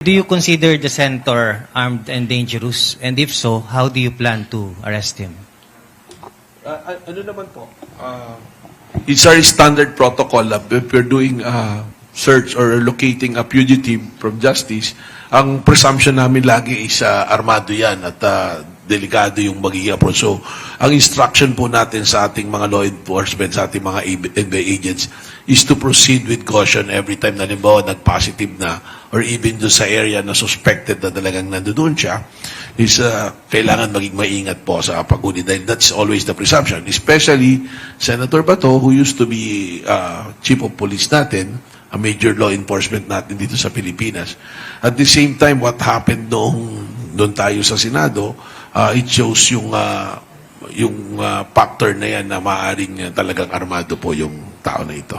Do you consider the senator armed and dangerous? And if so, how do you plan to arrest him? Ano naman po? It's our standard protocol. If we're doing search or locating a fugitive from justice, ang presumption namin lagi is armado yan at delikado yung magiging approach. So, ang instruction po natin sa ating mga law enforcement, sa ating mga NBI agents, is to proceed with caution every time na halimbawa nag-positive na or even doon sa area na suspected na talagang nandoon siya, is kailangan maging maingat po sa paghuli dahil that's always the presumption. Especially Senator Bato, who used to be chief of police natin, a major law enforcement natin dito sa Pilipinas. At the same time, what happened doon tayo sa Senado, it shows yung factor na yan na maaaring talagang armado po yung tao na ito.